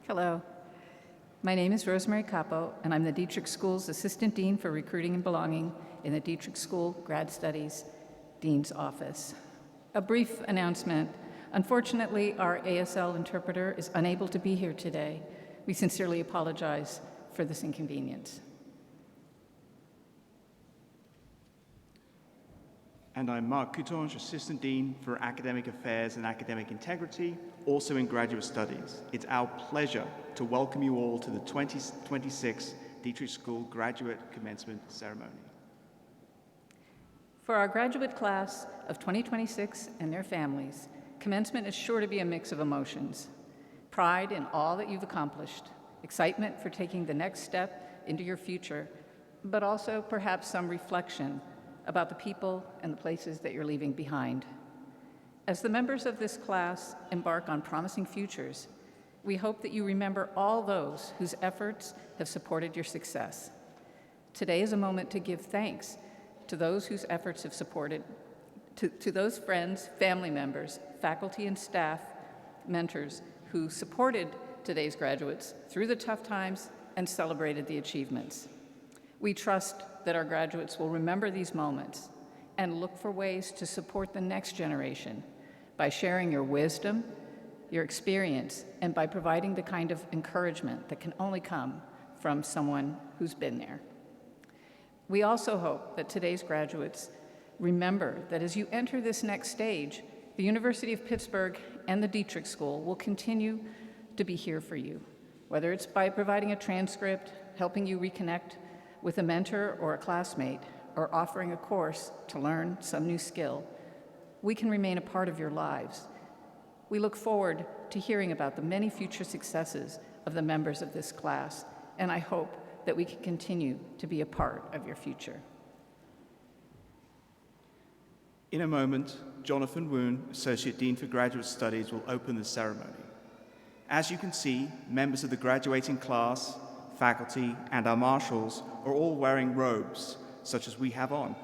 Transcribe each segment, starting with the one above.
Hello. My name is Rosemary Capo, and I'm the Dietrich School's Assistant Dean for Recruiting and Belonging in the Dietrich School Grad Studies Dean's Office. A brief announcement. Unfortunately, our ASL interpreter is unable to be here today. We sincerely apologize for this inconvenience. And I'm Mark Coutange, Assistant Dean for Academic Affairs and Academic Integrity, also in Graduate Studies. It's our pleasure to welcome you all to the 2026 Dietrich School Graduate Commencement Ceremony. For our graduate class of 2026 and their families, commencement is sure to be a mix of emotions. Pride in all that you've accomplished, excitement for taking the next step into your future, but also perhaps some reflection about the people and the places that you're leaving behind. As the members of this class embark on promising futures, we hope that you remember all those whose efforts have supported your success. Today is a moment to give thanks to those whose efforts have supported, to those friends, family members, faculty and staff, mentors who supported today's graduates through the tough times and celebrated the achievements. We trust that our graduates will remember these moments and look for ways to support the next generation by sharing your wisdom, your experience, and by providing the kind of encouragement that can only come from someone who's been there. We also hope that today's graduates remember that as you enter this next stage, the University of Pittsburgh and the Dietrich School will continue to be here for you, whether it's by providing a transcript, helping you reconnect with a mentor or a classmate, or offering a course to learn some new skill. We can remain a part of your lives. We look forward to hearing about the many future successes of the members of this class, and I hope that we can continue to be a part of your future. In a moment, Jonathan Woon, Associate Dean for Graduate Studies, will open the ceremony. As you can see, members of the graduating class, faculty, and our marshals are all wearing robes, such as we have on.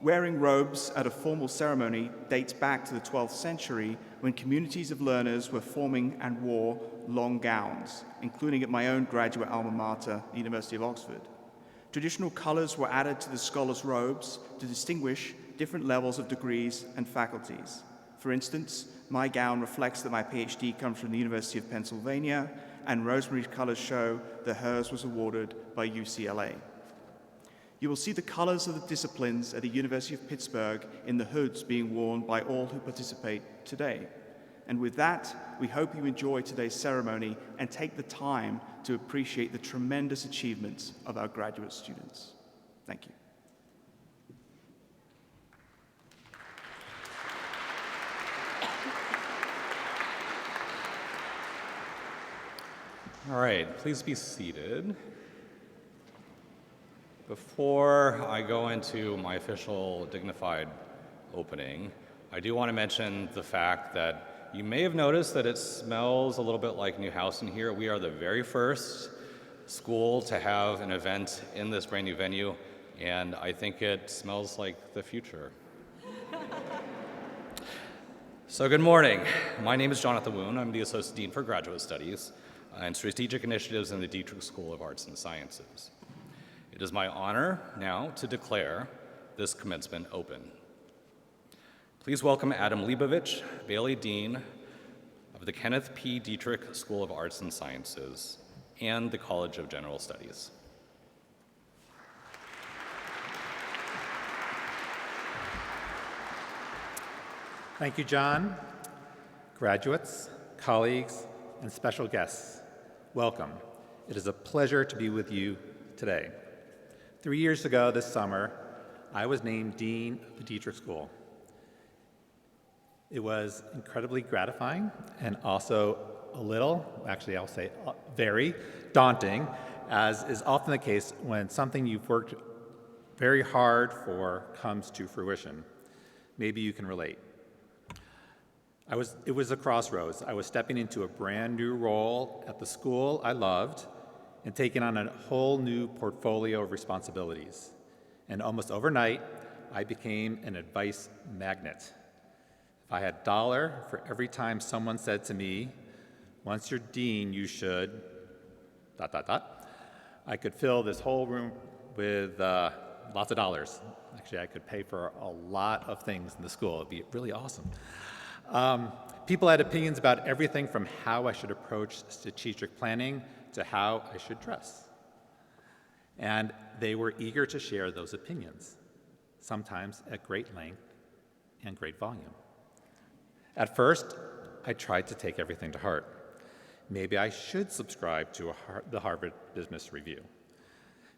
Wearing robes at a formal ceremony dates back to the 12th century when communities of learners were forming and wore long gowns, including at my own graduate alma mater, the University of Oxford. Traditional colors were added to the scholars' robes to distinguish different levels of degrees and faculties. For instance, my gown reflects that my PhD comes from the University of Pennsylvania, and Rosemary's colors show that hers was awarded by UCLA. You will see the colors of the disciplines at the University of Pittsburgh in the hoods being worn by all who participate today. And with that, we hope you enjoy today's ceremony and take the time to appreciate the tremendous achievements of our graduate students. Thank you. All right, please be seated. Before I go into my official dignified opening, I do want to mention the fact that you may have noticed that it smells a little bit like new house in here. We are the very first school to have an event in this brand new venue, and I think it smells like the future. So good morning. My name is Jonathan Woon. I'm the Associate Dean for Graduate Studies and Strategic Initiatives in the Dietrich School of Arts and Sciences. It is my honor now to declare this commencement open. Please welcome Adam Leibovich, Bailey Dean of the Kenneth P. Dietrich School of Arts and Sciences and the College of General Studies. Thank you, John. Graduates, colleagues, and special guests, welcome. It is a pleasure to be with you today. 3 years ago this summer, I was named Dean of the Dietrich School. It was incredibly gratifying and also a little, actually I'll say very daunting, as is often the case when something you've worked very hard for comes to fruition. Maybe you can relate. It was a crossroads. I was stepping into a brand new role at the school I loved and taking on a whole new portfolio of responsibilities. And almost overnight, I became an advice magnet. If I had $1 for every time someone said to me, Once you're dean, you should, ... I could fill this whole room with lots of dollars. Actually, I could pay for a lot of things in the school. It'd be really awesome. People had opinions about everything from how I should approach strategic planning to how I should dress. And they were eager to share those opinions, sometimes at great length and great volume. At first, I tried to take everything to heart. Maybe I should subscribe to the Harvard Business Review.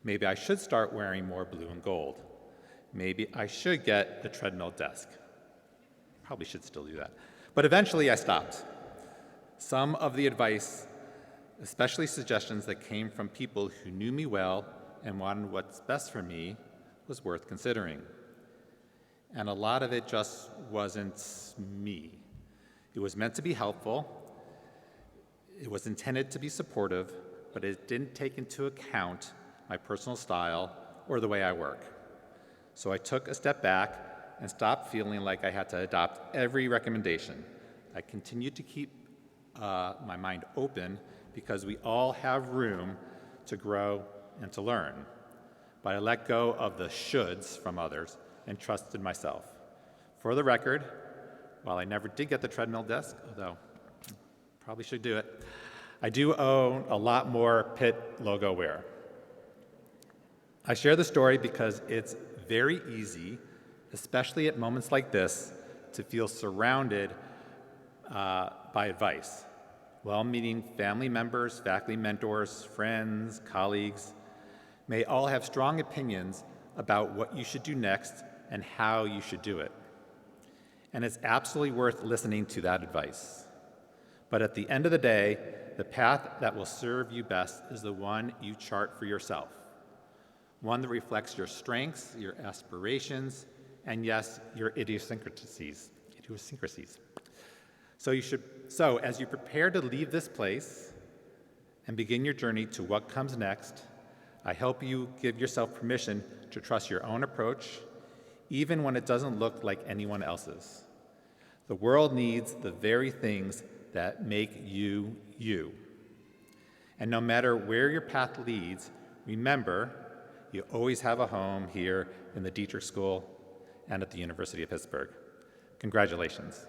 Maybe I should start wearing more blue and gold. Maybe I should get a treadmill desk. Probably should still do that. But eventually I stopped. Some of the advice, especially suggestions that came from people who knew me well and wanted what's best for me, was worth considering. And a lot of it just wasn't me. It was meant to be helpful. It was intended to be supportive, but it didn't take into account my personal style or the way I work. So I took a step back and stopped feeling like I had to adopt every recommendation. I continued to keep my mind open because we all have room to grow and to learn. But I let go of the shoulds from others and trusted myself. For the record, while I never did get the treadmill desk, although I probably should do it, I do own a lot more Pitt logo wear. I share the story because it's very easy, especially at moments like this, to feel surrounded by advice. Well-meaning family members, faculty mentors, friends, colleagues may all have strong opinions about what you should do next and how you should do it. And it's absolutely worth listening to that advice. But at the end of the day, the path that will serve you best is the one you chart for yourself. One that reflects your strengths, your aspirations, and yes, your idiosyncrasies. So as you prepare to leave this place and begin your journey to what comes next, I hope you give yourself permission to trust your own approach, even when it doesn't look like anyone else's. The world needs the very things that make you, you. And no matter where your path leads, remember, you always have a home here in the Dietrich School and at the University of Pittsburgh. Congratulations.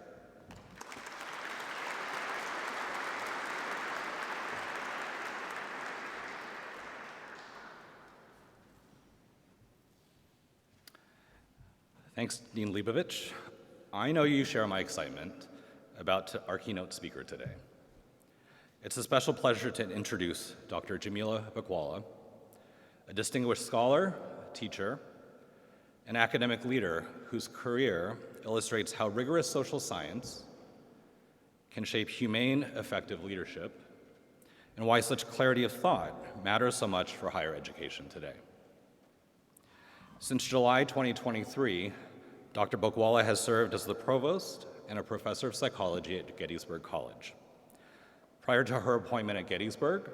Thanks, Dean Leibovich. I know you share my excitement about our keynote speaker today. It's a special pleasure to introduce Dr. Jamila Bakwala, a distinguished scholar, teacher, and academic leader whose career illustrates how rigorous social science can shape humane, effective leadership, and why such clarity of thought matters so much for higher education today. Since July 2023, Dr. Bakwala has served as the provost and a professor of psychology at Gettysburg College. Prior to her appointment at Gettysburg,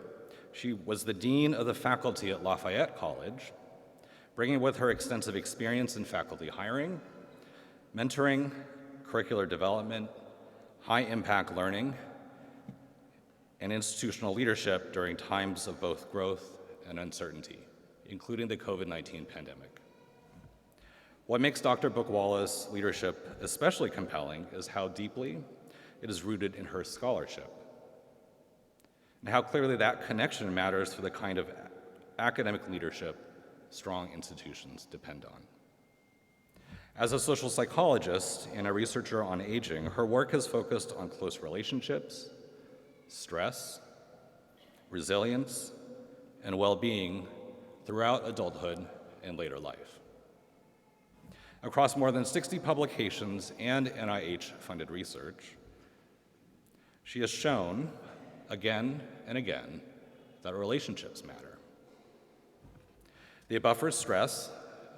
she was the dean of the faculty at Lafayette College, bringing with her extensive experience in faculty hiring, mentoring, curricular development, high-impact learning, and institutional leadership during times of both growth and uncertainty, including the COVID-19 pandemic. What makes Dr. Bakwala's leadership especially compelling is how deeply it is rooted in her scholarship, and how clearly that connection matters for the kind of academic leadership strong institutions depend on. As a social psychologist and a researcher on aging, her work has focused on close relationships, stress, resilience, and well-being throughout adulthood and later life. Across more than 60 publications and NIH-funded research, she has shown again and again that relationships matter. They buffer stress,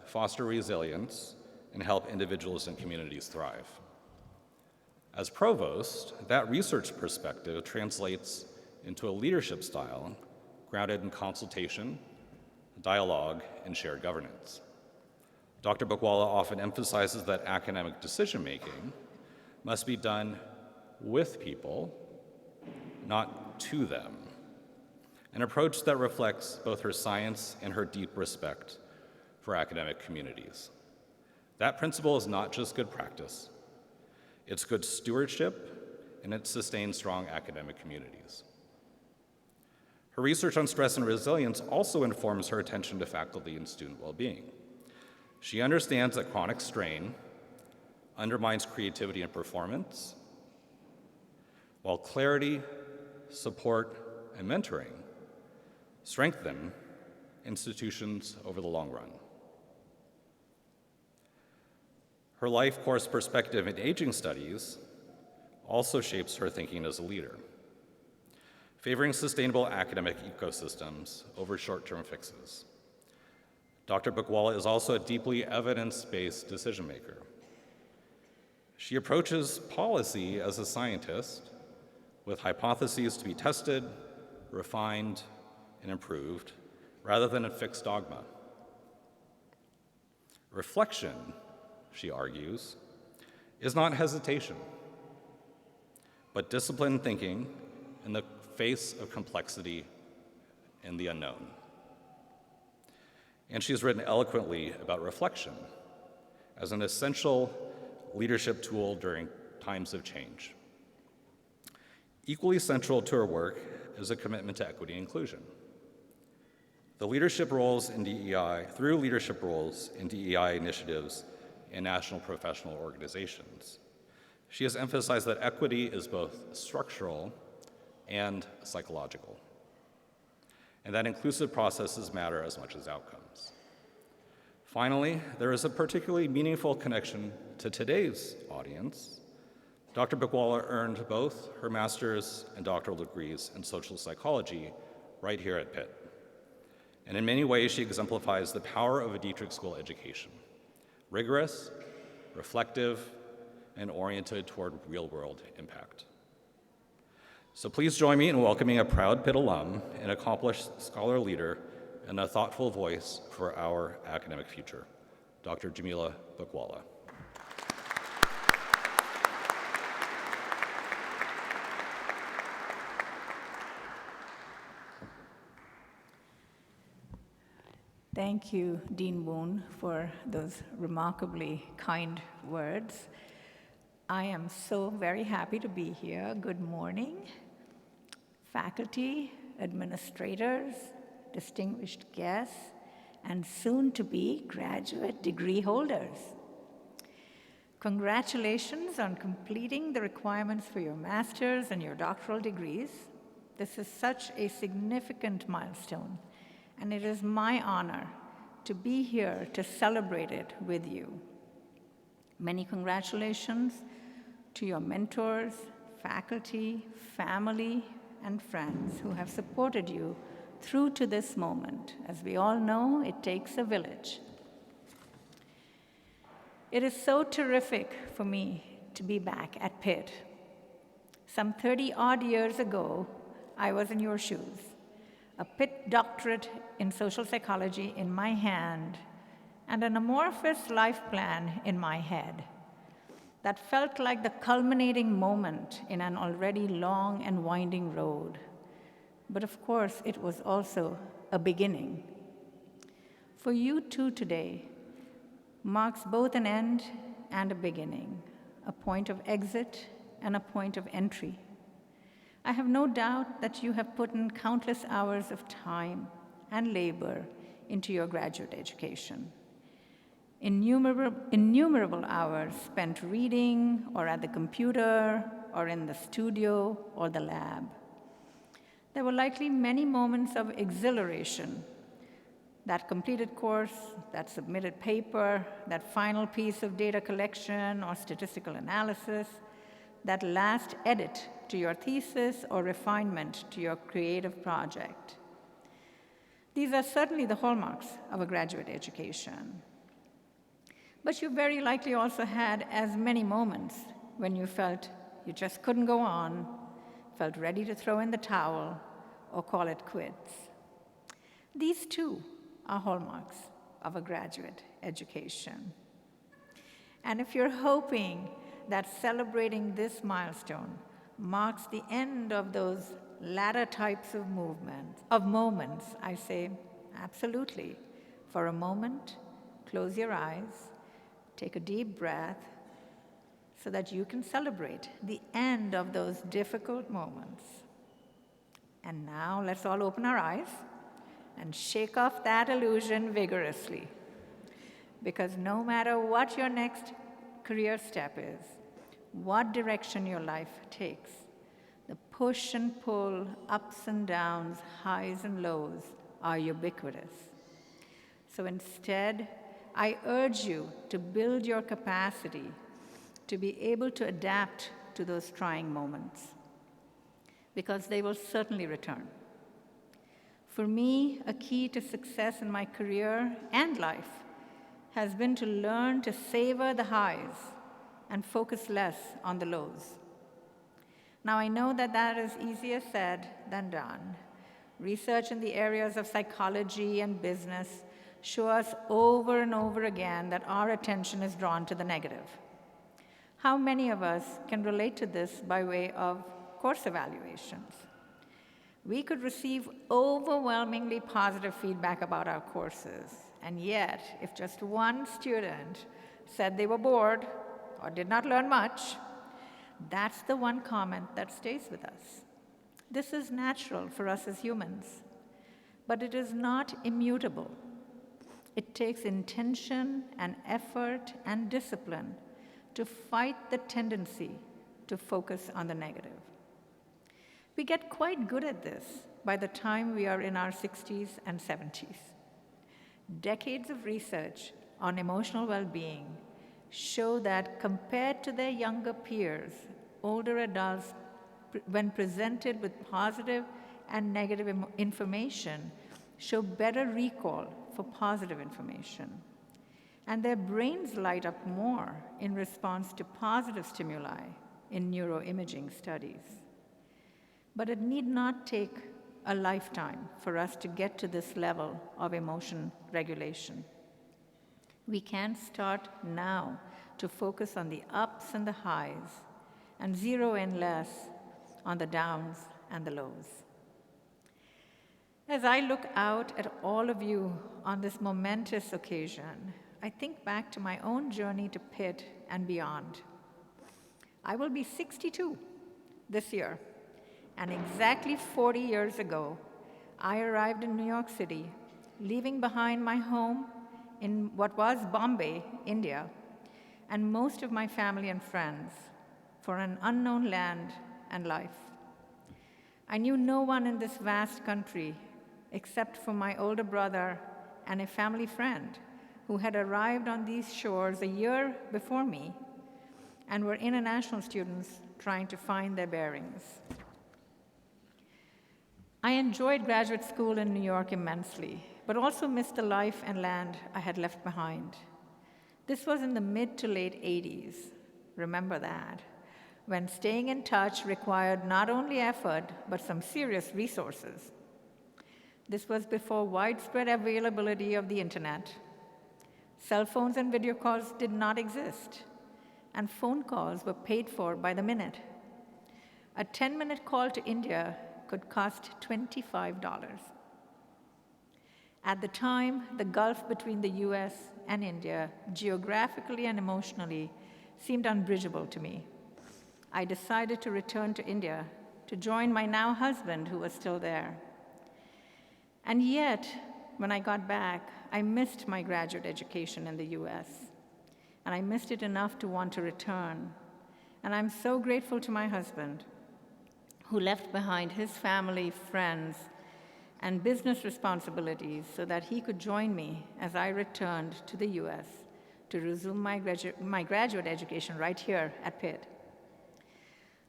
foster resilience, and help individuals and communities thrive. As provost, that research perspective translates into a leadership style grounded in consultation, dialogue, and shared governance. Dr. Bakwala often emphasizes that academic decision-making must be done with people, not to them, an approach that reflects both her science and her deep respect for academic communities. That principle is not just good practice, it's good stewardship, and it sustains strong academic communities. Her research on stress and resilience also informs her attention to faculty and student well-being. She understands that chronic strain undermines creativity and performance, while clarity, support, and mentoring strengthen institutions over the long run. Her life course perspective in aging studies also shapes her thinking as a leader, favoring sustainable academic ecosystems over short-term fixes. Dr. Bukwala is also a deeply evidence-based decision maker. She approaches policy as a scientist with hypotheses to be tested, refined, and improved, rather than a fixed dogma. Reflection, she argues, is not hesitation, but disciplined thinking in the face of complexity and the unknown. And she's written eloquently about reflection as an essential leadership tool during times of change. Equally central to her work is a commitment to equity and inclusion. Through leadership roles in DEI initiatives and national professional organizations, she has emphasized that equity is both structural and psychological, and that inclusive processes matter as much as outcomes. Finally, there is a particularly meaningful connection to today's audience. Dr. Bukwala earned both her master's and doctoral degrees in social psychology right here at Pitt. And in many ways, she exemplifies the power of a Dietrich School education: rigorous, reflective, and oriented toward real-world impact. So please join me in welcoming a proud Pitt alum, an accomplished scholar leader, and a thoughtful voice for our academic future, Dr. Jamila Bukwala. Thank you, Dean Boone, for those remarkably kind words. I am so very happy to be here. Good morning, faculty, administrators, distinguished guests, and soon-to-be graduate degree holders. Congratulations on completing the requirements for your master's and your doctoral degrees. This is such a significant milestone, and it is my honor to be here to celebrate it with you. Many congratulations to your mentors, faculty, family, and friends who have supported you through to this moment. As we all know, it takes a village. It is so terrific for me to be back at Pitt. Some 30-odd years ago, I was in your shoes, a Pitt doctorate in social psychology in my hand, and an amorphous life plan in my head. That felt like the culminating moment in an already long and winding road. But of course, it was also a beginning. For you too today marks both an end and a beginning, a point of exit and a point of entry. I have no doubt that you have put in countless hours of time and labor into your graduate education. Innumerable hours spent reading, or at the computer, or in the studio, or the lab. There were likely many moments of exhilaration. That completed course, that submitted paper, that final piece of data collection or statistical analysis, that last edit to your thesis or refinement to your creative project. These are certainly the hallmarks of a graduate education. But you very likely also had as many moments when you felt you just couldn't go on, felt ready to throw in the towel, or call it quits. These too are hallmarks of a graduate education. And if you're hoping that celebrating this milestone marks the end of those ladder types of moments, I say, absolutely. For a moment, close your eyes, take a deep breath, so that you can celebrate the end of those difficult moments. And now let's all open our eyes and shake off that illusion vigorously. Because no matter what your next career step is, what direction your life takes, the push and pull, ups and downs, highs and lows are ubiquitous. So instead, I urge you to build your capacity to be able to adapt to those trying moments, because they will certainly return. For me, a key to success in my career and life has been to learn to savor the highs and focus less on the lows. Now, I know that that is easier said than done. Research in the areas of psychology and business show us over and over again that our attention is drawn to the negative. How many of us can relate to this by way of course evaluations? We could receive overwhelmingly positive feedback about our courses, and yet, if just one student said they were bored or did not learn much, that's the one comment that stays with us. This is natural for us as humans, but it is not immutable. It takes intention and effort and discipline to fight the tendency to focus on the negative. We get quite good at this by the time we are in our 60s and 70s. Decades of research on emotional well-being show that compared to their younger peers, older adults, when presented with positive and negative information, show better recall for positive information. And their brains light up more in response to positive stimuli in neuroimaging studies. But it need not take a lifetime for us to get to this level of emotion regulation. We can start now to focus on the ups and the highs and zero in less on the downs and the lows. As I look out at all of you on this momentous occasion, I think back to my own journey to Pitt and beyond. I will be 62 this year, and exactly 40 years ago, I arrived in New York City, leaving behind my home in what was Bombay, India, and most of my family and friends for an unknown land and life. I knew no one in this vast country except for my older brother and a family friend who had arrived on these shores a year before me and were international students trying to find their bearings. I enjoyed graduate school in New York immensely, but also missed the life and land I had left behind. This was in the mid to late 80s, remember that, when staying in touch required not only effort, but some serious resources. This was before widespread availability of the internet. Cell phones and video calls did not exist, and phone calls were paid for by the minute. A 10-minute call to India could cost $25. At the time, the gulf between the US and India, geographically and emotionally, seemed unbridgeable to me. I decided to return to India to join my now husband, who was still there. And yet, when I got back, I missed my graduate education in the US, and I missed it enough to want to return. And I'm so grateful to my husband, who left behind his family, friends, and business responsibilities so that he could join me as I returned to the US to resume my graduate education right here at Pitt.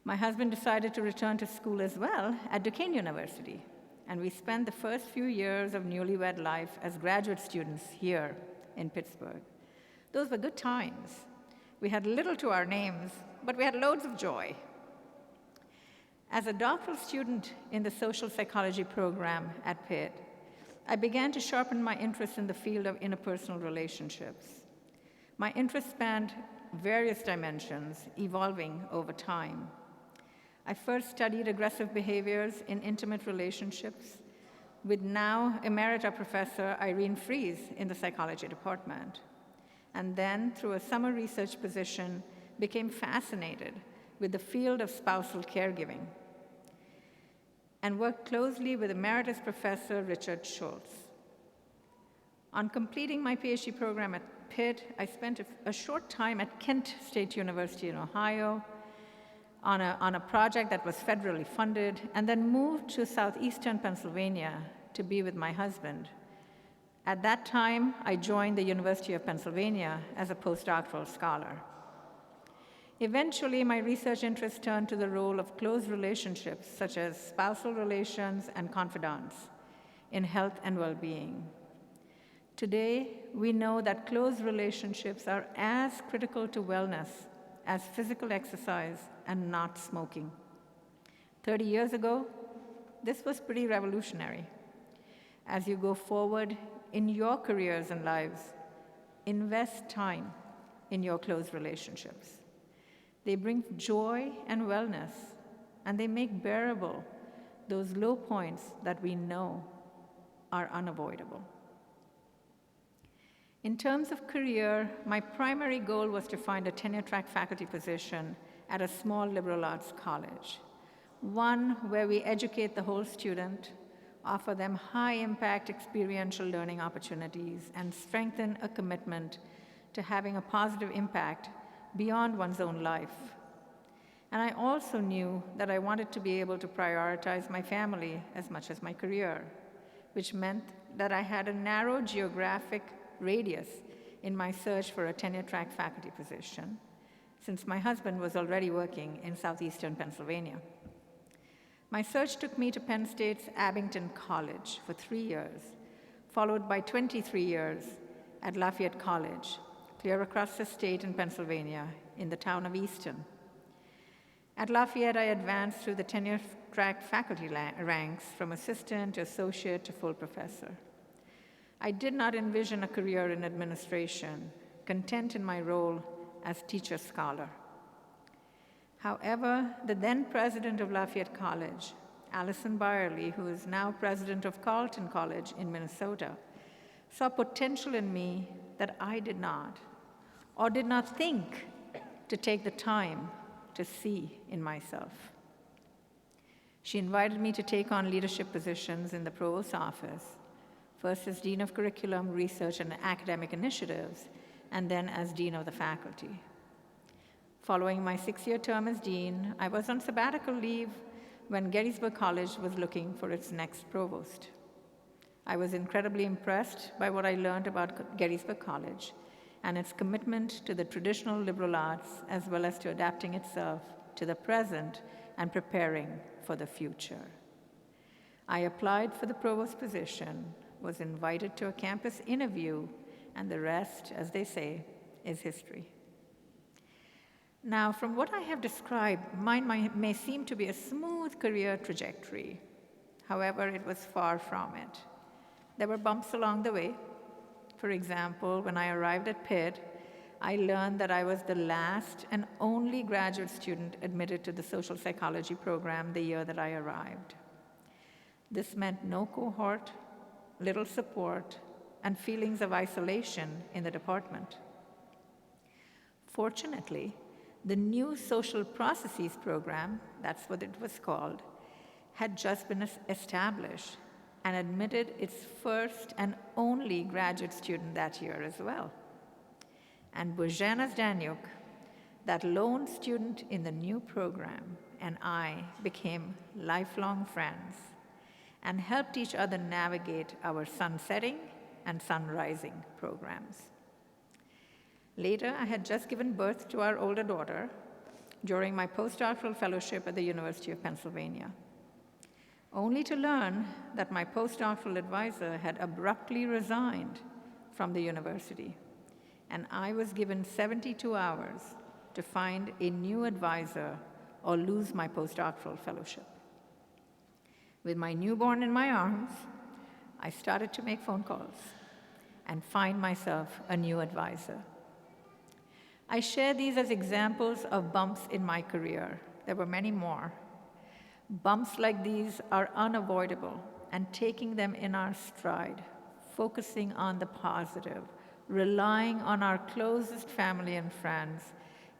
My husband decided to return to school as well at Duquesne University, and we spent the first few years of newlywed life as graduate students here in Pittsburgh. Those were good times. We had little to our names, but we had loads of joy. As a doctoral student in the social psychology program at Pitt, I began to sharpen my interest in the field of interpersonal relationships. My interest spanned various dimensions, evolving over time. I first studied aggressive behaviors in intimate relationships with now Emerita Professor Irene Fries in the psychology department, and then through a summer research position became fascinated with the field of spousal caregiving and worked closely with Emeritus Professor Richard Schultz. On completing my PhD program at Pitt, I spent a short time at Kent State University in Ohio on a project that was federally funded, and then moved to southeastern Pennsylvania to be with my husband. At that time, I joined the University of Pennsylvania as a postdoctoral scholar. Eventually, my research interest turned to the role of close relationships, such as spousal relations and confidants, in health and well-being. Today, we know that close relationships are as critical to wellness as physical exercise and not smoking. 30 years ago, this was pretty revolutionary. As you go forward in your careers and lives, invest time in your close relationships. They bring joy and wellness, and they make bearable those low points that we know are unavoidable. In terms of career, my primary goal was to find a tenure-track faculty position at a small liberal arts college, one where we educate the whole student, offer them high-impact experiential learning opportunities, and strengthen a commitment to having a positive impact beyond one's own life. And I also knew that I wanted to be able to prioritize my family as much as my career, which meant that I had a narrow geographic radius in my search for a tenure-track faculty position, since my husband was already working in southeastern Pennsylvania. My search took me to Penn State's Abington College for 3 years, followed by 23 years at Lafayette College, clear across the state in Pennsylvania, in the town of Easton. At Lafayette, I advanced through the tenure-track faculty ranks from assistant to associate to full professor. I did not envision a career in administration, content in my role as teacher-scholar. However, the then president of Lafayette College, Allison Byerly, who is now president of Carleton College in Minnesota, saw potential in me that I did not, or did not think to take the time to see in myself. She invited me to take on leadership positions in the provost's office, first as Dean of Curriculum, Research, and Academic Initiatives, and then as Dean of the Faculty. Following my 6-year term as Dean, I was on sabbatical leave when Gettysburg College was looking for its next provost. I was incredibly impressed by what I learned about Gettysburg College and its commitment to the traditional liberal arts, as well as to adapting itself to the present and preparing for the future. I applied for the provost position, was invited to a campus interview, and the rest, as they say, is history. Now, from what I have described, mine may seem to be a smooth career trajectory. However, it was far from it. There were bumps along the way. For example, when I arrived at Pitt, I learned that I was the last and only graduate student admitted to the social psychology program the year that I arrived. This meant no cohort, little support, and feelings of isolation in the department. Fortunately, the new social processes program, that's what it was called, had just been established and admitted its first and only graduate student that year as well. And Bozhena Zdaniuk, that lone student in the new program, and I became lifelong friends and helped each other navigate our sunsetting and sunrising programs. Later, I had just given birth to our older daughter during my postdoctoral fellowship at the University of Pennsylvania, only to learn that my postdoctoral advisor had abruptly resigned from the university, and I was given 72 hours to find a new advisor or lose my postdoctoral fellowship. With my newborn in my arms, I started to make phone calls and find myself a new advisor. I share these as examples of bumps in my career. There were many more, Bumps like these are unavoidable, and taking them in our stride, focusing on the positive, relying on our closest family and friends,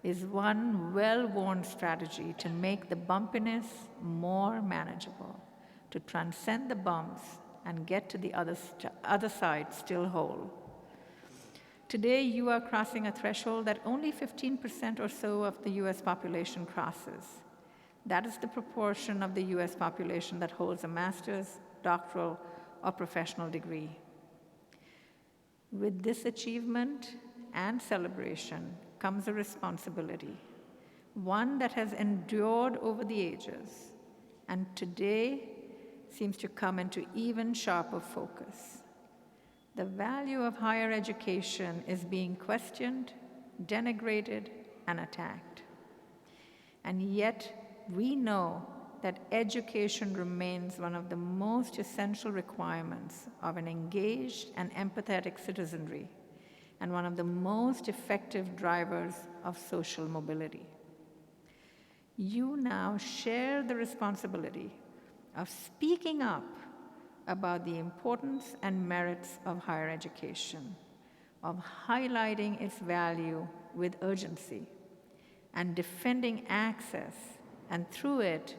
is one well-worn strategy to make the bumpiness more manageable, to transcend the bumps and get to the other side still whole. Today, you are crossing a threshold that only 15% or so of the US population crosses. That is the proportion of the US population that holds a master's, doctoral, or professional degree. With this achievement and celebration comes a responsibility, one that has endured over the ages, and today seems to come into even sharper focus. The value of higher education is being questioned, denigrated, and attacked. And yet, we know that education remains one of the most essential requirements of an engaged and empathetic citizenry, and one of the most effective drivers of social mobility. You now share the responsibility of speaking up about the importance and merits of higher education, of highlighting its value with urgency, and defending access, and through it,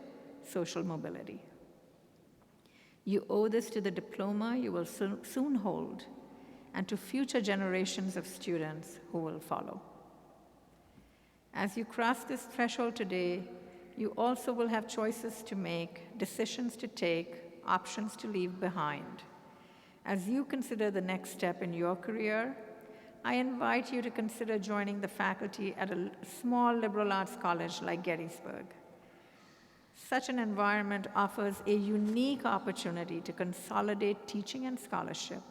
social mobility. You owe this to the diploma you will soon hold, and to future generations of students who will follow. As you cross this threshold today, you also will have choices to make, decisions to take, options to leave behind. As you consider the next step in your career, I invite you to consider joining the faculty at a small liberal arts college like Gettysburg. Such an environment offers a unique opportunity to consolidate teaching and scholarship,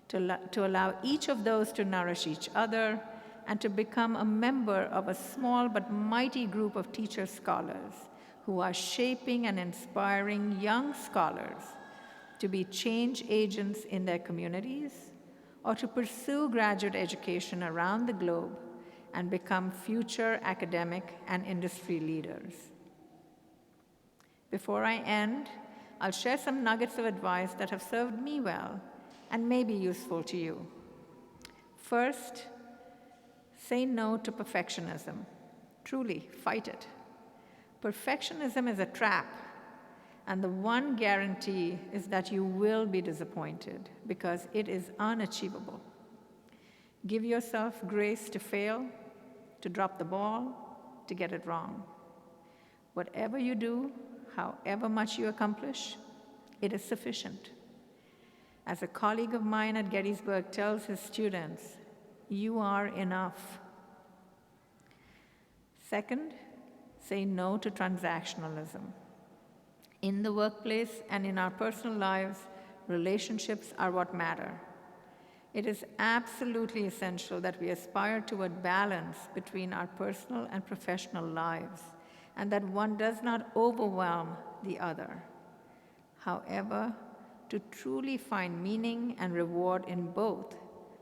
to allow each of those to nourish each other, and to become a member of a small but mighty group of teacher scholars who are shaping and inspiring young scholars to be change agents in their communities, or to pursue graduate education around the globe and become future academic and industry leaders. Before I end, I'll share some nuggets of advice that have served me well and may be useful to you. First, say no to perfectionism. Truly, fight it. Perfectionism is a trap, and the one guarantee is that you will be disappointed because it is unachievable. Give yourself grace to fail, to drop the ball, to get it wrong. Whatever you do, however much you accomplish, it is sufficient. As a colleague of mine at Gettysburg tells his students, you are enough. Second, say no to transactionalism. In the workplace and in our personal lives, relationships are what matter. It is absolutely essential that we aspire toward balance between our personal and professional lives, and that one does not overwhelm the other. However, to truly find meaning and reward in both,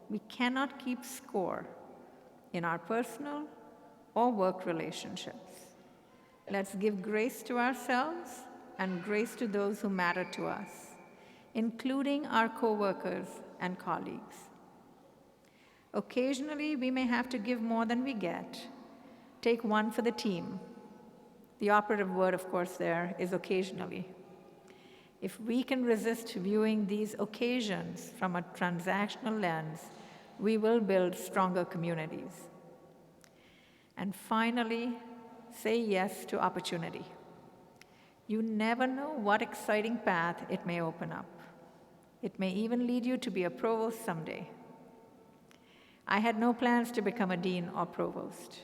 we cannot keep score in our personal or work relationships. Let's give grace to ourselves and grace to those who matter to us, including our coworkers and colleagues. Occasionally, we may have to give more than we get. Take one for the team. The operative word, of course, there is occasionally. If we can resist viewing these occasions from a transactional lens, we will build stronger communities. And finally, say yes to opportunity. You never know what exciting path it may open up. It may even lead you to be a provost someday. I had no plans to become a dean or provost.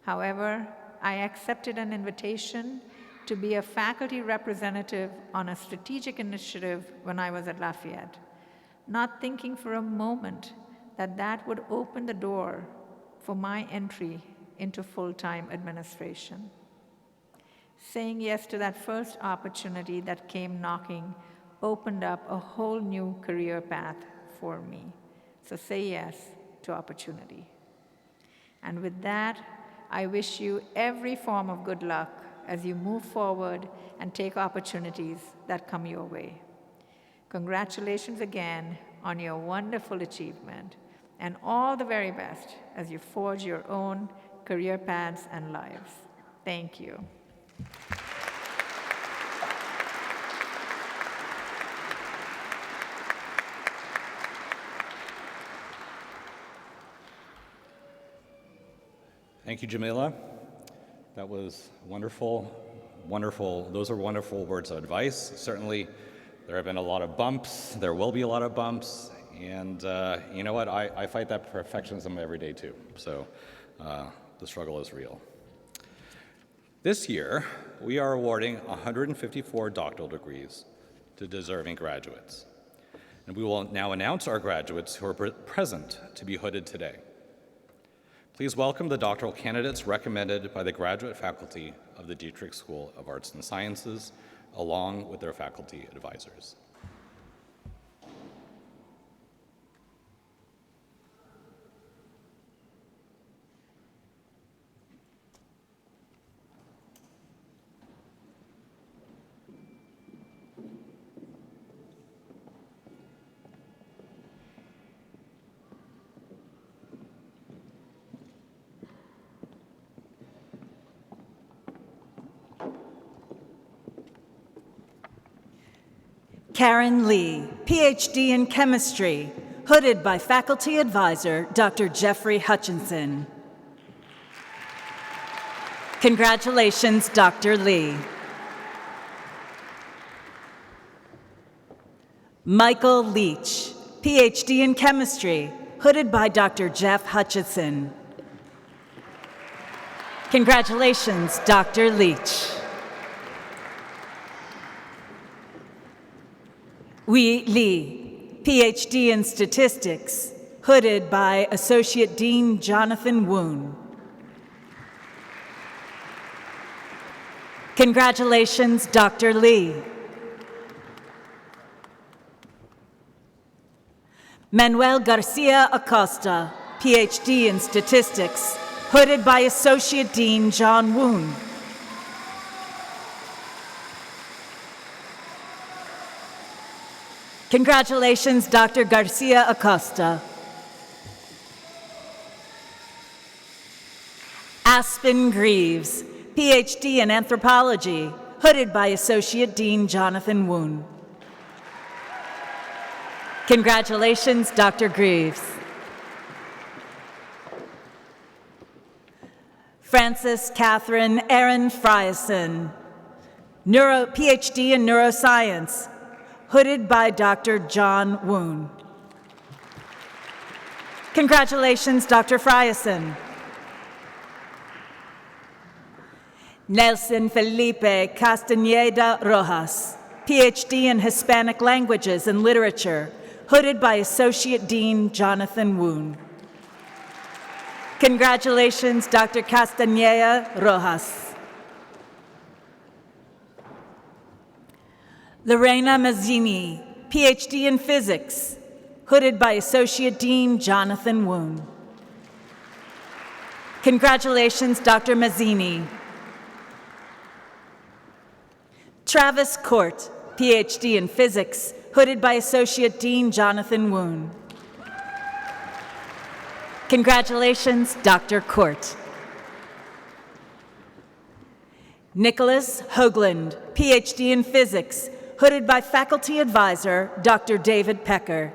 However, I accepted an invitation to be a faculty representative on a strategic initiative when I was at Lafayette, not thinking for a moment that that would open the door for my entry into full-time administration. Saying yes to that first opportunity that came knocking opened up a whole new career path for me. So say yes to opportunity. And with that, I wish you every form of good luck as you move forward and take opportunities that come your way. Congratulations again on your wonderful achievement, and all the very best as you forge your own career paths and lives. Thank you. Thank you, Jamila. That was wonderful, wonderful. Those are wonderful words of advice. Certainly, there have been a lot of bumps. There will be a lot of bumps. And you know what? I fight that perfectionism every day, too. So the struggle is real. This year, we are awarding 154 doctoral degrees to deserving graduates. And we will now announce our graduates who are present to be hooded today. Please welcome the doctoral candidates recommended by the graduate faculty of the Dietrich School of Arts and Sciences, along with their faculty advisors. Karen Lee, PhD in chemistry, hooded by faculty advisor Dr. Jeffrey Hutchinson. Congratulations, Dr. Lee. Michael Leach, PhD in chemistry, hooded by Dr. Jeff Hutchinson. Congratulations, Dr. Leach. Wee Lee, PhD in statistics, hooded by Associate Dean Jonathan Woon. Congratulations, Dr. Lee. Manuel Garcia Acosta, PhD in statistics, hooded by Associate Dean John Woon. Congratulations, Dr. Garcia Acosta. Aspen Greaves, PhD in anthropology, hooded by Associate Dean Jonathan Woon. Congratulations, Dr. Greaves. Frances Catherine Erin Frieson, PhD in neuroscience, hooded by Dr. John Woon. Congratulations, Dr. Frieson. Nelson Felipe Castañeda Rojas, PhD in Hispanic Languages and Literature, hooded by Associate Dean Jonathan Woon. Congratulations, Dr. Castañeda Rojas. Lorena Mazzini, PhD in physics, hooded by Associate Dean Jonathan Woon. Congratulations, Dr. Mazzini. Travis Court, PhD in physics, hooded by Associate Dean Jonathan Woon. Congratulations, Dr. Court. Nicholas Hoagland, PhD in physics, hooded by faculty advisor Dr. David Pecker.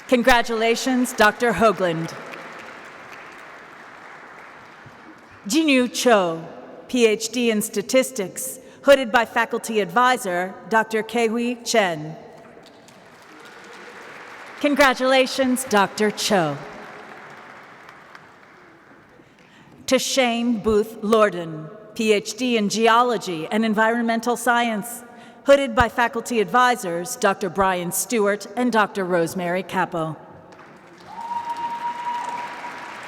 Congratulations, Dr. Hoagland. Jinu Cho, PhD in statistics, hooded by faculty advisor Dr. Kehui Chen. Congratulations, Dr. Cho. Tashane Booth Lorden, PhD in geology and environmental science, hooded by faculty advisors Dr. Brian Stewart and Dr. Rosemary Capo.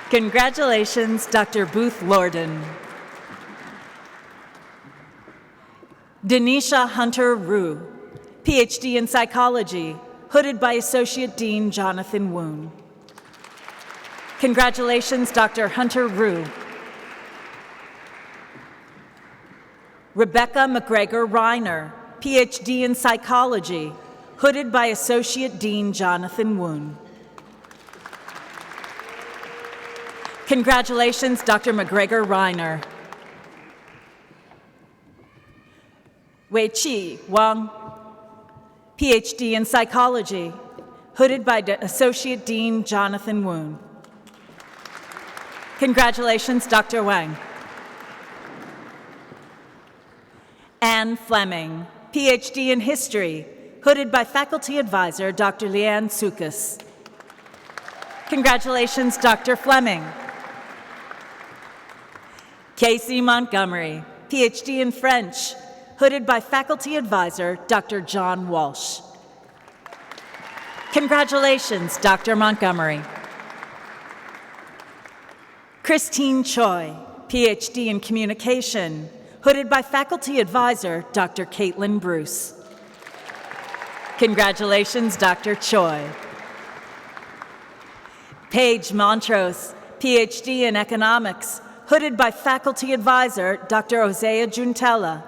Congratulations, Dr. Booth Lorden. Denisha Hunter Rue, PhD in psychology, hooded by Associate Dean Jonathan Woon. Congratulations, Dr. Hunter Rue. Rebecca McGregor Reiner, PhD in Psychology, hooded by Associate Dean Jonathan Woon. Congratulations, Dr. McGregor Reiner. Wei-Chi Wang, PhD in Psychology, hooded by Associate Dean Jonathan Woon. Congratulations, Dr. Wang. Anne Fleming, PhD in History, hooded by Faculty Advisor Dr. Leanne Sukas. Congratulations, Dr. Fleming. Casey Montgomery, PhD in French, hooded by Faculty Advisor Dr. John Walsh. Congratulations, Dr. Montgomery. Christine Choi, PhD in Communication, hooded by Faculty Advisor Dr. Caitlin Bruce. Congratulations, Dr. Choi. Paige Montrose, PhD in Economics, hooded by Faculty Advisor Dr. Osea Juntella.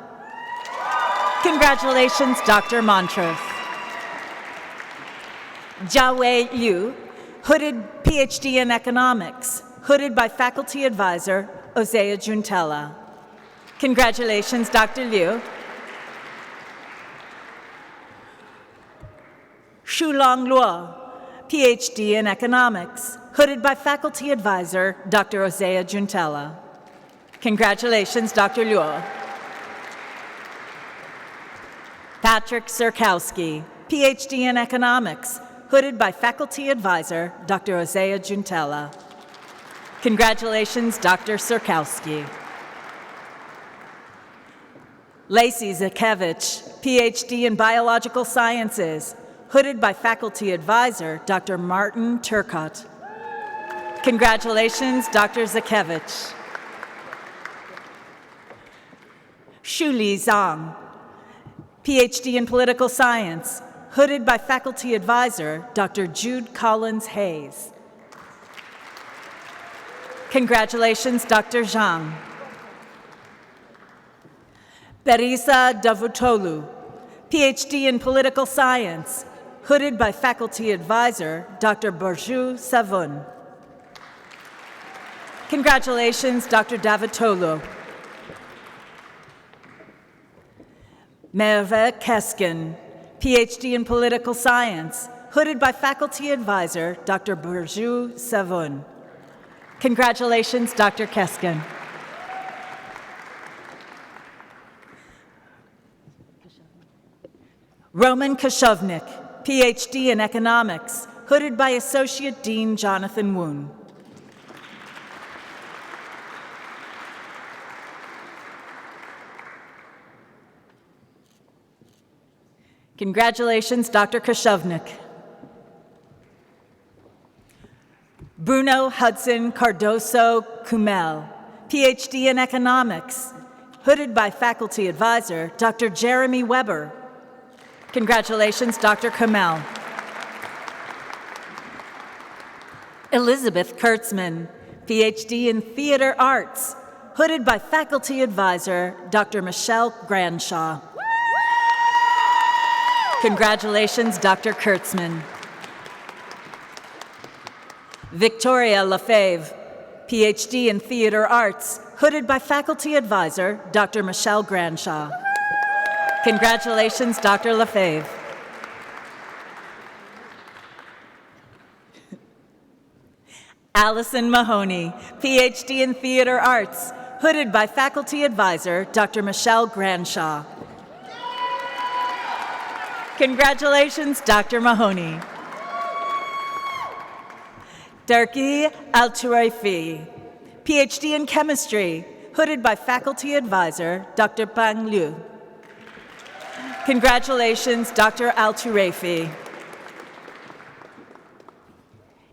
Congratulations, Dr. Montrose. Jiawei Liu, hooded PhD in Economics, hooded by Faculty Advisor Osea Juntella. Congratulations, Dr. Liu. Shulong Luo, PhD in Economics, hooded by Faculty Advisor Dr. Osea Juntella. Congratulations, Dr. Luo. Patrick Sirkowski, PhD in Economics, hooded by Faculty Advisor Dr. Osea Juntella. Congratulations, Dr. Sirkowski. Lacey Zakevich, PhD in Biological Sciences, hooded by Faculty Advisor Dr. Martin Turcott. Congratulations, Dr. Zakevich. Shuli Zhang, PhD in Political Science, hooded by Faculty Advisor Dr. Jude Collins Hayes. Congratulations, Dr. Zhang. Berisa Davutoglu, PhD in Political Science, hooded by Faculty Advisor Dr. Borju Savun. Congratulations, Dr. Davutoglu. Merve Keskin, PhD in Political Science, hooded by Faculty Advisor Dr. Borju Savun. Congratulations, Dr. Keskin. Roman Kashovnik, PhD in Economics, hooded by Associate Dean Jonathan Woon. Congratulations, Dr. Kashovnik. Bruno Hudson Cardoso Kumel, PhD in Economics, hooded by Faculty Advisor Dr. Jeremy Weber. Congratulations, Dr. Kumel. Elizabeth Kurtzman, PhD in Theater Arts, hooded by Faculty Advisor Dr. Michelle Granshaw. Congratulations, Dr. Kurtzman. Victoria Lefebvre, PhD in Theater Arts, hooded by Faculty Advisor Dr. Michelle Granshaw. Congratulations, Dr. Lefebvre. Allison Mahoney, PhD in Theater Arts, hooded by Faculty Advisor Dr. Michelle Granshaw. Congratulations, Dr. Mahoney. Turki Alturaifi, PhD in Chemistry, hooded by Faculty Advisor Dr. Pang Liu. Congratulations, Dr. Alturaifi.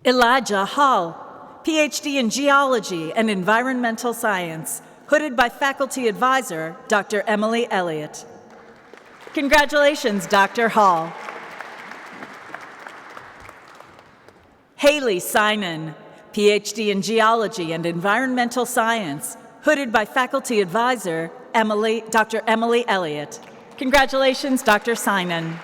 Elijah Hall, PhD in Geology and Environmental Science, hooded by Faculty Advisor Dr. Emily Elliott. Congratulations, Dr. Hall. Haley Sinan, PhD in Geology and Environmental Science, hooded by Faculty Advisor Dr. Emily Elliott. Congratulations, Dr. Sinan.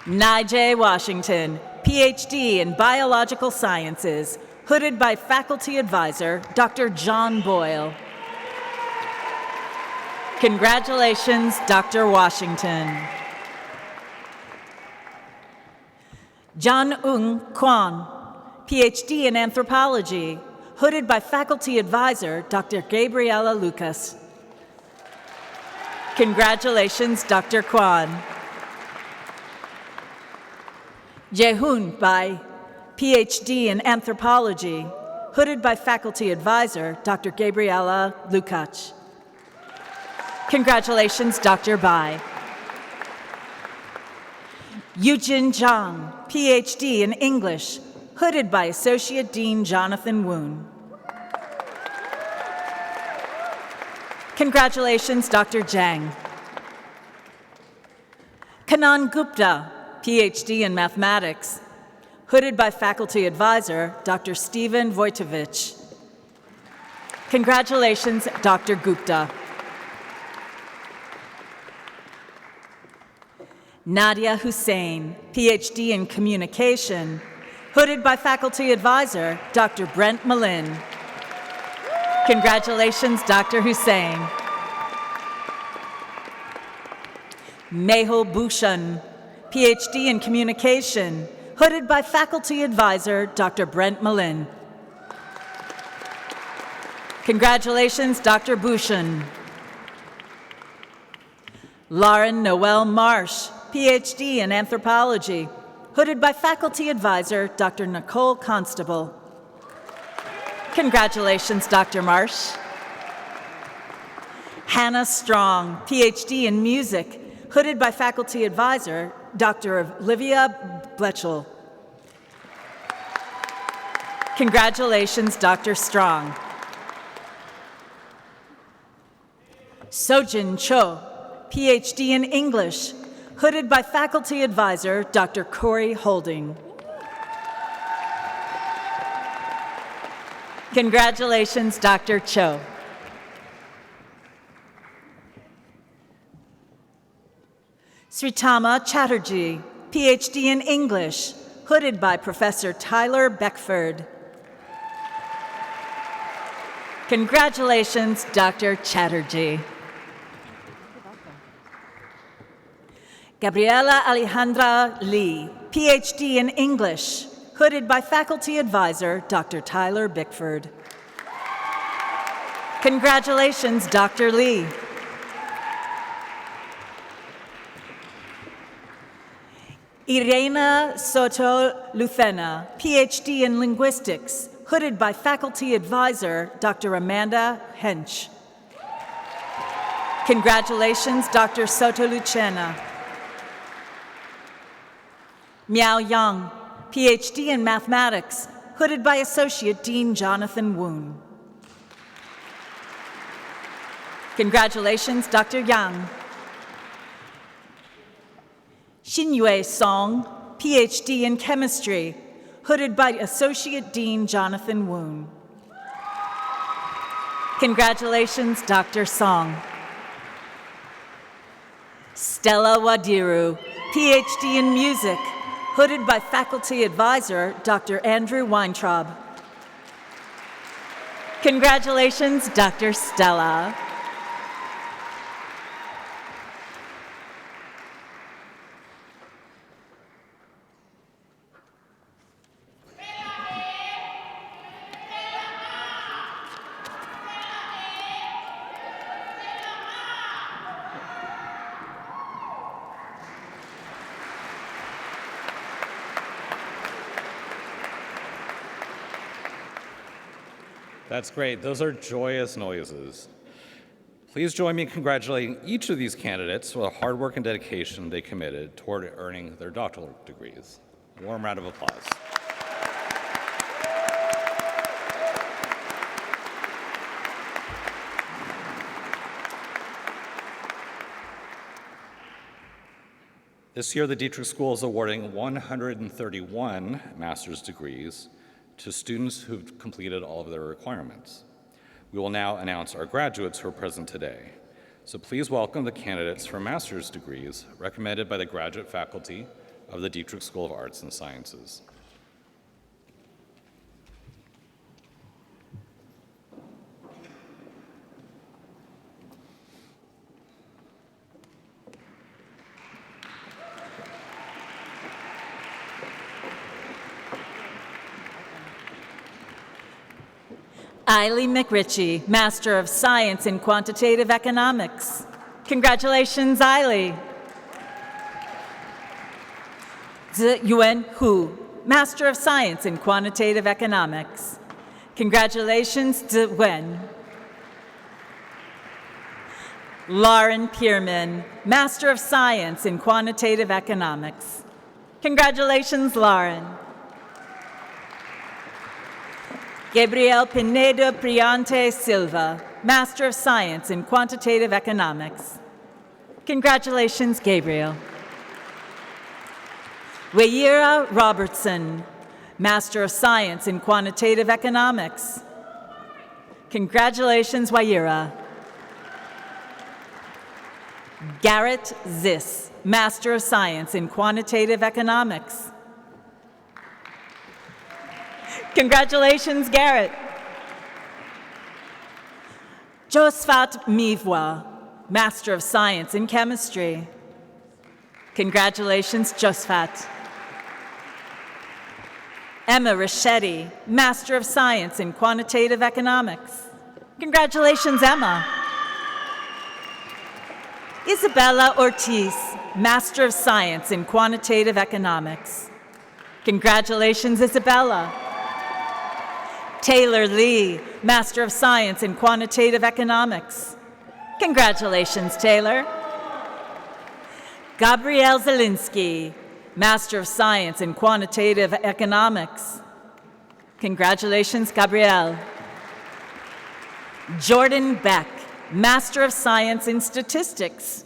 Nijay Washington, PhD in Biological Sciences, hooded by Faculty Advisor, Dr. John Boyle. Congratulations, Dr. Washington. Jan-Ung Kwan, PhD in Anthropology, hooded by Faculty Advisor, Dr. Gabriela Lucas. Congratulations, Dr. Kwan. Jehun Bai, PhD in Anthropology, hooded by Faculty Advisor, Dr. Gabriela Lukács. Congratulations, Dr. Bai. Yujin Zhang, PhD in English, hooded by Associate Dean Jonathan Woon. Congratulations, Dr. Zhang. Kanan Gupta, PhD in Mathematics, hooded by Faculty Advisor, Dr. Stephen Vojtovich. Congratulations, Dr. Gupta. Nadia Hussein, PhD in Communication, hooded by Faculty Advisor, Dr. Brent Malin. Congratulations, Dr. Hussein. Mehul Bhushan, PhD in Communication, hooded by Faculty Advisor, Dr. Brent Malin. Congratulations, Dr. Bhushan. Lauren Noel Marsh, PhD in Anthropology, hooded by Faculty Advisor, Dr. Nicole Constable. Congratulations, Dr. Marsh. Hannah Strong, PhD in Music, hooded by Faculty Advisor, Dr. Olivia Bletchell. Congratulations, Dr. Strong. Sojin Cho, PhD in English, hooded by Faculty Advisor, Dr. Corey Holding. Congratulations, Dr. Cho. Sritama Chatterjee, PhD in English, hooded by Professor Tyler Beckford. Congratulations, Dr. Chatterjee. Gabriela Alejandra Lee, PhD in English, hooded by Faculty Advisor, Dr. Tyler Bickford. Congratulations, Dr. Lee. Irena Soto Lucena, PhD in Linguistics, hooded by Faculty Advisor, Dr. Amanda Hench. Congratulations, Dr. Soto Lucena. Miao Yang, PhD in Mathematics, hooded by Associate Dean Jonathan Woon. Congratulations, Dr. Yang. Xinyue Song, PhD in Chemistry, hooded by Associate Dean Jonathan Woon. Congratulations, Dr. Song. Stella Wadiru, PhD in Music, hooded by Faculty Advisor, Dr. Andrew Weintraub. Congratulations, Dr. Stella. That's great. Those are joyous noises. Please join me in congratulating each of these candidates for the hard work and dedication they committed toward earning their doctoral degrees. A warm round of applause. This year, the Dietrich School is awarding 131 master's degrees to students who've completed all of their requirements. We will now announce our graduates who are present today. So please welcome the candidates for master's degrees recommended by the graduate faculty of the Dietrich School of Arts and Sciences. Eiley McRitchie, Master of Science in Quantitative Economics. Congratulations, Eiley. Ziyuan Hu, Master of Science in Quantitative Economics. Congratulations, Ziyuan. Lauren Pierman, Master of Science in Quantitative Economics. Congratulations, Lauren. Gabriel Pinedo Priante Silva, Master of Science in Quantitative Economics. Congratulations, Gabriel. Wayira Robertson, Master of Science in Quantitative Economics. Congratulations, Wayira. Garrett Ziss, Master of Science in Quantitative Economics. Congratulations, Garrett. Josephat Mivwa, Master of Science in Chemistry. Congratulations, Josephat. Emma Richetti, Master of Science in Quantitative Economics. Congratulations, Emma. Isabella Ortiz, Master of Science in Quantitative Economics. Congratulations, Isabella. Taylor Lee, Master of Science in Quantitative Economics. Congratulations, Taylor. Gabrielle Zielinski, Master of Science in Quantitative Economics. Congratulations, Gabrielle. Jordan Beck, Master of Science in Statistics.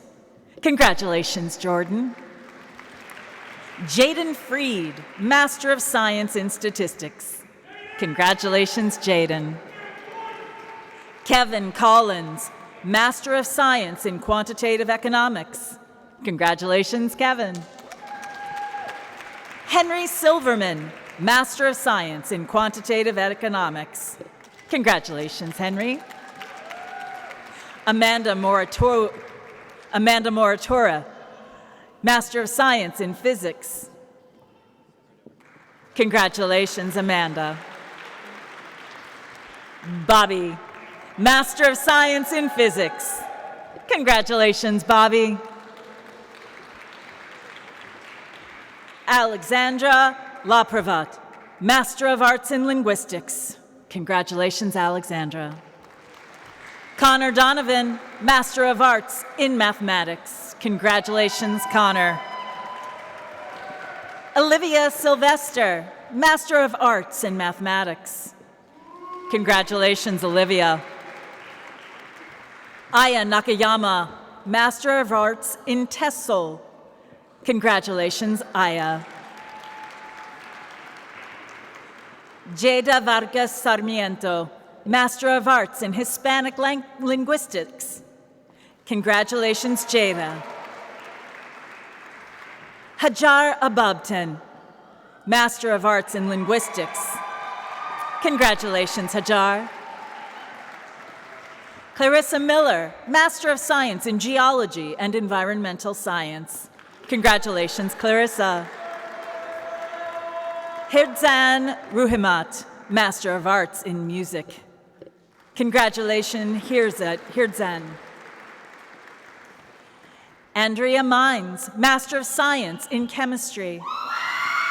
Congratulations, Jordan. Jaden Freed, Master of Science in Statistics. Congratulations, Jaden. Kevin Collins, Master of Science in Quantitative Economics. Congratulations, Kevin. Henry Silverman, Master of Science in Quantitative Economics. Congratulations, Henry. Amanda Moratora, Master of Science in Physics. Congratulations, Amanda. Bobby, Master of Science in Physics. Congratulations, Bobby. Alexandra Lapravat, Master of Arts in Linguistics. Congratulations, Alexandra. Connor Donovan, Master of Arts in Mathematics. Congratulations, Connor. Olivia Sylvester, Master of Arts in Mathematics. Congratulations, Olivia. Aya Nakayama, Master of Arts in TESOL. Congratulations, Aya. Jada Vargas Sarmiento, Master of Arts in Hispanic Linguistics. Congratulations, Jada. Hajar Ababtan, Master of Arts in Linguistics. Congratulations, Hajar. Clarissa Miller, Master of Science in Geology and Environmental Science. Congratulations, Clarissa. Hirzan Ruhimat, Master of Arts in Music. Congratulations, Hirzan. Andrea Mines, Master of Science in Chemistry.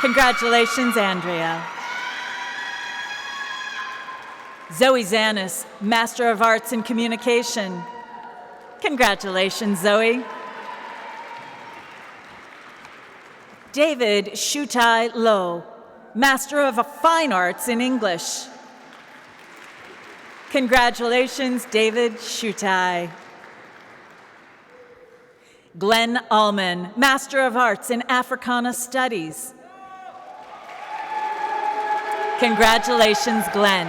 Congratulations, Andrea. Zoe Zanis, Master of Arts in Communication. Congratulations, Zoe. David Shutai Low, Master of Fine Arts in English. Congratulations, David Shutai. Glenn Allman, Master of Arts in Africana Studies. Congratulations, Glenn.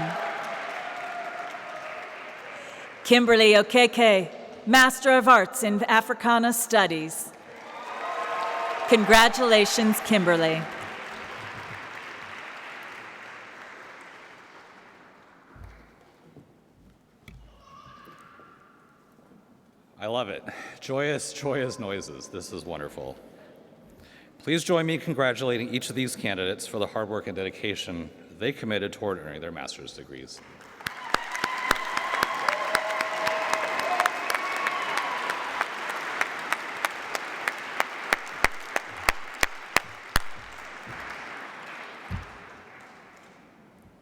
Kimberly Okeke, Master of Arts in Africana Studies. Congratulations, Kimberly. I love it. Joyous, joyous noises. This is wonderful. Please join me in congratulating each of these candidates for the hard work and dedication they committed toward earning their master's degrees.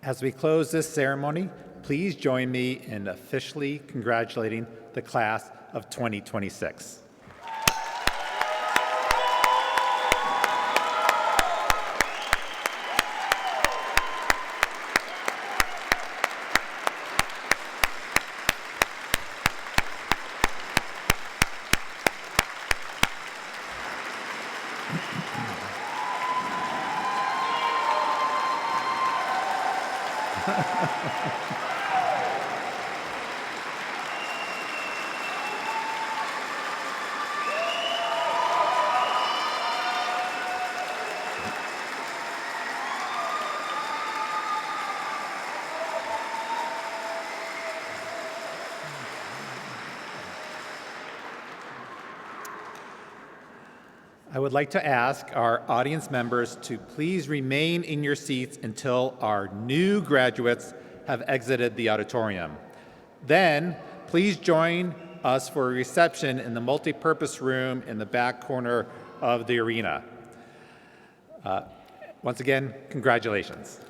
As we close this ceremony, please join me in officially congratulating the class of 2026. I would like to ask our audience members to please remain in your seats until our new graduates have exited the auditorium. Then, please join us for a reception in the multipurpose room in the back corner of the arena. Once again, congratulations.